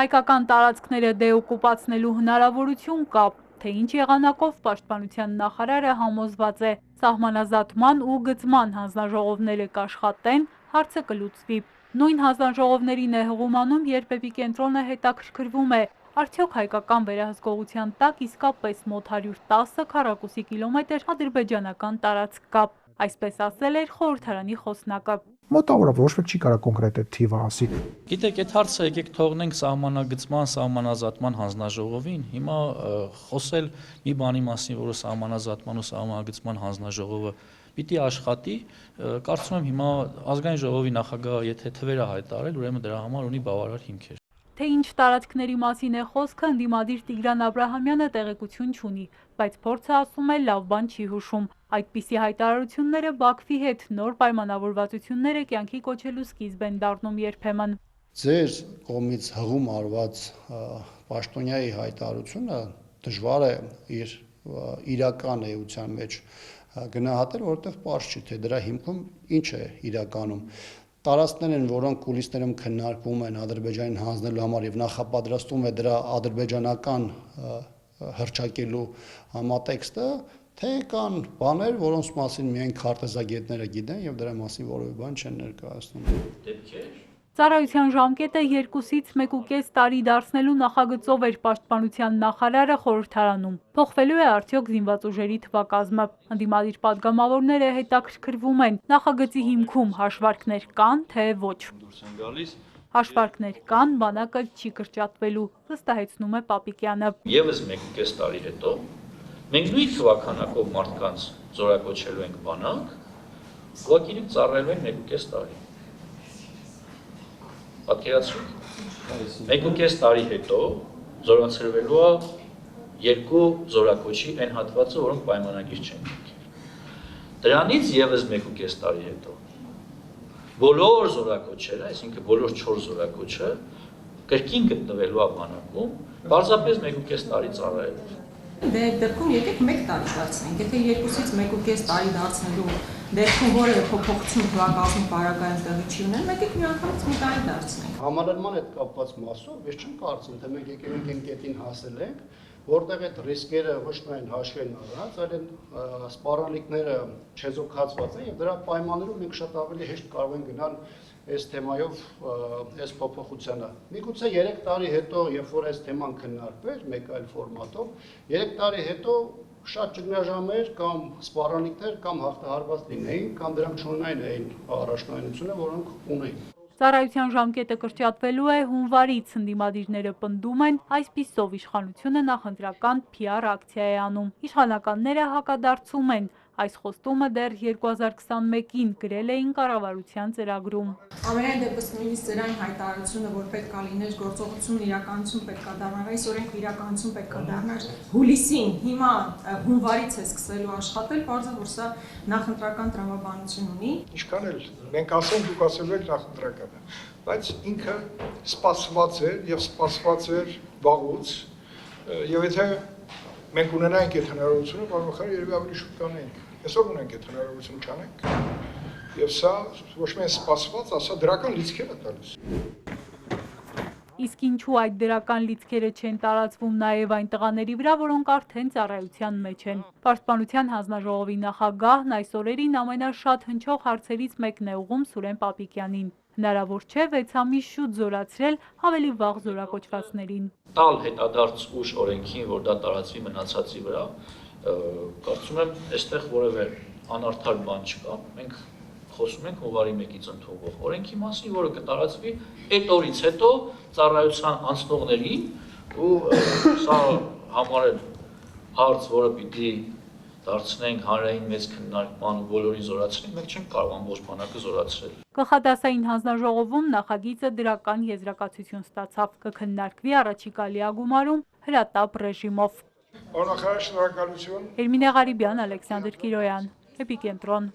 Հայկական տարածքները դեօկուպացնելու հնարավորություն կա, թե ինչ եղանակով պաշտպանության նախարարը համոզված է, սահմանազատման ու գծման հանձնաժողովները կաշխատեն, հարցը կլուծվի։ Նույն հանձնաժողովներին է հղում անում, երբ էպիկենտրոնը հետաքրքրվում է, արդյոք հայկական վերահսկողության տակ իսկապես մոտ 110 քառակուսի կիլոմետր ադրբեջանական տարածք կա, այսպես ասել էր խորհրդարանի խոսնակը։ Մոտավորապես ոչ մեկ չի կարող կոնկրետ այդ թիվը ասի։ Գիտեք, այդ հարցը եկեք թողնենք սահմանագծման, սահմանազատման հանձնաժողովին։ Հիմա խոսել մի բանի մասին, որը սահմանազատման ու սահմանագծման հանձնաժողովը պիտի աշխատի, կարծում եմ հիմա ազգային ժողովի նախագահը եթե թվերը հայտարարել, ուրեմն դրա համար ունի բավարար հիմքեր։ Թե ինչ տարածքների մասին է խոսքը, ընդդիմադիր Տիգրան Աբրահամյանը տեղեկություն չունի, բայց փորձը ասում է լավ բան չի հուշում։ Այդպիսի հայտարարությունները Բաքվի հետ նոր պայմանավորվածությունները կյանքի կոչելու սկիզբ են դառնում երբեմն։ Ձեր կողմից հղում արված պաշտոնյայի հայտարարությունը դժվար է իր իրական էության մեջ գնահատել, որովհետև պարզ չի, թե դրա հիմքում ինչ է իրականում։ Տարածքներ են, որոնք կուլիսներում քննարկվում են Ադրբեջանին հանձնելու համար եւ նախապատրաստում է դրա ադրբեջանական հռչակելու համատեքստը, թե կան բաներ, որոնց մասին միայն քարտեզագետները գիտեն եւ դրա մասին որևէ բան չեն ներկայացնում։ Դեպքեր։ Ծառայության ժամկետը 2-ից 1.5 տարի դարձնելու նախագծով էր պաշտպանության նախարարը խորհրդարանում։ Փոխվելու է արդյոք զինված ուժերի թվակազմը։ Ընդդիմադիր падգամավորները հետաքրքրվում են, նախագծի հիմքում հաշվարկներ կան, թե ոչ։ Հաշվարկներ կան, բանակը չի կրճատվելու, վստահեցնում է Պապիկյանը։ Եվս 1.5 տարի հետո մենք նույն թվականակով մարդկանց զորակոչելու ենք բանակ, ուղղակի ծառայելու են 1.5 տարի։ Պատկերացրեք, 1.5 տարի հետո զորացրվելու է 2 զորակոչի այն հատվածը, որոնք պայմանագիր չեն կնքել։ Դրանից եւս 1.5 տարի հետո բոլոր զորակոչերը, այսինքն բոլոր 4 զորակոչը կրկին գտնվելու է բանակում, պարզապես 1.5 տարի ծառայելու։ Դե դեպքում եկեք 1 տարի դարձնենք, եթե 2-ից 1.5 տարի դարձնելու դեպքում որևէ փոփոխություն թվակազմի պարագայում տեղի չի ունեն, եկեք միանգամից մի տարի դարձնենք։ Համալրման հետ կապված մասով ես չեմ կարծում, թե մենք եկել ենք կետին հասել ենք, որտեղ այդ ռիսկերը ոչ միայն հաշվի են առած, այլ սպառնալիքները չեզոքացված են եւ դրա պայմաններում մենք շատ ավելի հեշտ կարող ենք գնալ այս թեմայով այս փոփոխությանը։ Միգուցե 3 տարի հետո, երբ որ այս թեման քննարկվեր մեկ այլ ֆորմատով, 3 տարի հետո շատ ճգնաժամեր կամ սպառնալիքներ կամ հաղթահարված լինեին, կամ դրանք չունենային այն առաջնահերթությունը, որոնք ունեին։ Ծառայության ժամկետը կրճատվելու է հունվարից, ընդդիմադիրները պնդում են, այսպիսով իշխանությունը նախընտրական PR ակցիա է անում։ Իշխանականները հակադարձում են, այս խոստումը դեռ 2021-ին գրել էին կառավարության ծրագրում։ Ամենայն դեպս նույնիսկ ձեր այն հայտարարությունը, որ պետք է լիներ գործողությունն իրականություն պետք է դառնար, այս օրենք իրականություն պետք է դառնար հուլիսին, հիմա հունվարից է սկսելու աշխատել, բարձր որ սա նախընտրական տրամաբանություն ունի։ Ինչքան էլ մենք ասենք դուք ասելու եք նախընտրական է, բայց ինքը սպասված էր եւ սպասված էր վաղուց եւ եթե մենք ունենայինք այդ հնարավորությունը, բավականին երևի ավելի շուտ կանենք։ Այսօր ունենք այդ հնարավորությունը չանենք։ Եվ սա ոչ միայն սպասված, ասա դրական լիցքեր է տալիս։ Իսկ ինչու այդ դրական լիցքերը չեն տարածվում նաև այն տղաների վրա, որոնք արդեն ծառայության մեջ են։ Պաշտպանության հանձնաժողովի նախագահն այս օրերին ամենաշատ հնչող հարցերից մեկն է ուղղում Սուրեն Պապիկյանին։ Հնարավոր չէ 6 ամիս շուտ զորացրել ավելի վաղ զորակոչվածներին։ Տալ հետադարձ ուժ օրենքին, որ դա տարածվի մնացածի վրա, կարծում եմ, այստեղ որևէ անարդար բան չկա։ Մենք խոսում ենք հունվարի 1-ից ընդունվող օրենքի մասին, որը կտարածվի այդ օրից հետո ծառայության անցնողներին ու սա համարել հարց, որը պիտի դարձնենք հանրային մեծ քննարկման ու բոլորին զորացնենք, մենք չենք կարող ամբողջ բանակը զորացրել։ Գլխադասային հանձնաժողովում նախագիծը դրական եզրակացություն ստացավ, կքննարկվի առաջիկա լիագումարում հրատապ ռեժիմով։ Օրնախարար շնորհակալություն։ Էրմինե Ղարիբյան, Ալեքսանդր Կիրոյան, Էպիկենտրոն։